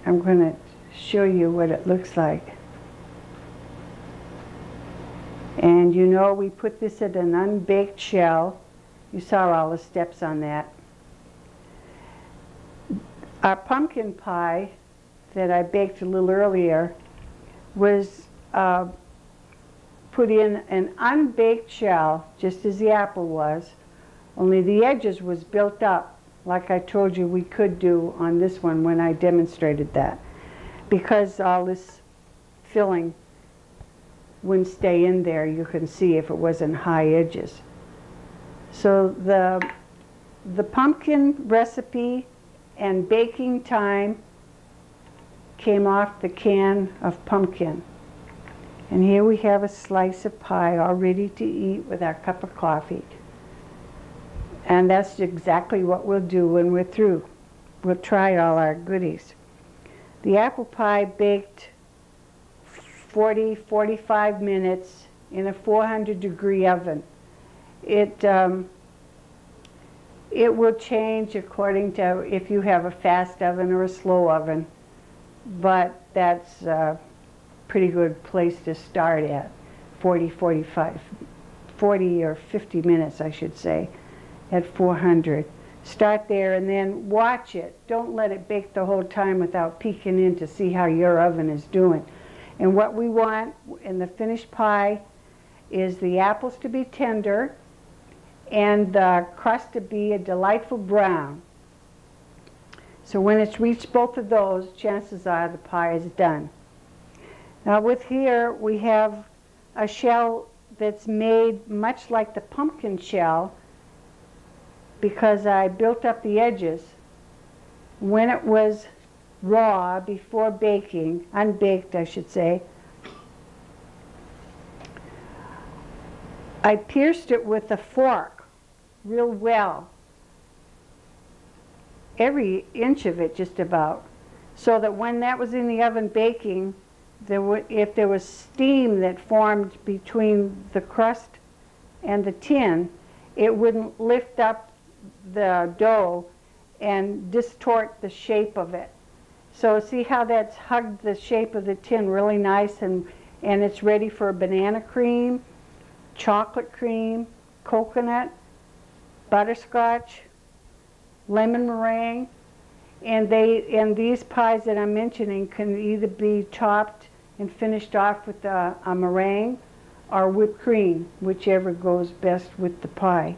I'm going to show you what it looks like. And you know, we put this in an unbaked shell. You saw all the steps on that. Our pumpkin pie that I baked a little earlier was put in an unbaked shell, just as the apple was, only the edges was built up, like I told you we could do on this one when I demonstrated that, because all this filling wouldn't stay in there. You can see if it wasn't high edges. So the pumpkin recipe and baking time came off the can of pumpkin. And here we have a slice of pie all ready to eat with our cup of coffee. And that's exactly what we'll do when we're through. We'll try all our goodies. The apple pie baked 40-45 minutes in a 400-degree oven. It will change according to if you have a fast oven or a slow oven, but that's a pretty good place to start at. 40 or 50 minutes, I should say, at 400. Start there and then watch it. Don't let it bake the whole time without peeking in to see how your oven is doing. And what we want in the finished pie is the apples to be tender and the crust to be a delightful brown. So when it's reached both of those, chances are the pie is done. Now with here we have a shell that's made much like the pumpkin shell, because I built up the edges. When it was raw, before baking, unbaked I should say, I pierced it with a fork real well, every inch of it just about, so that when that was in the oven baking, if there was steam that formed between the crust and the tin, it wouldn't lift up the dough and distort the shape of it. So see how that's hugged the shape of the tin really nice, and it's ready for banana cream, chocolate cream, coconut, butterscotch, lemon meringue, and these pies that I'm mentioning can either be topped and finished off with a meringue or whipped cream, whichever goes best with the pie.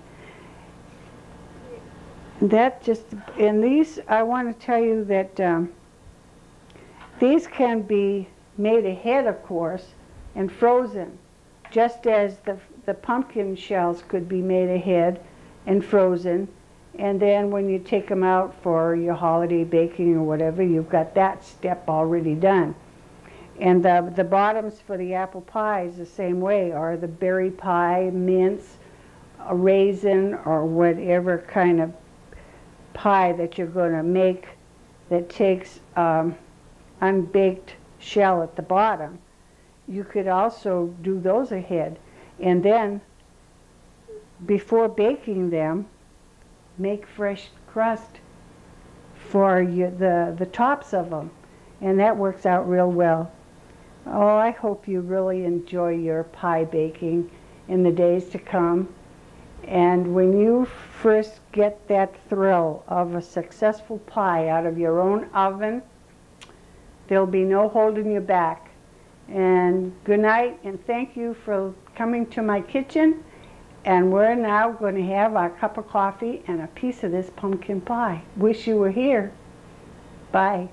And these, I want to tell you that these can be made ahead, of course, and frozen, just as the pumpkin shells could be made ahead and frozen. And then when you take them out for your holiday baking or whatever, you've got that step already done. And the bottoms for the apple pie is the same way, or the berry pie, mince, a raisin, or whatever kind of pie that you're going to make that takes unbaked shell at the bottom. You could also do those ahead, and then before baking them, make fresh crust for the tops of them, and that works out real well. Oh, I hope you really enjoy your pie baking in the days to come. And when you first get that thrill of a successful pie out of your own oven, there'll be no holding you back. And good night, and thank you for coming to my kitchen. And we're now going to have our cup of coffee and a piece of this pumpkin pie. Wish you were here. Bye.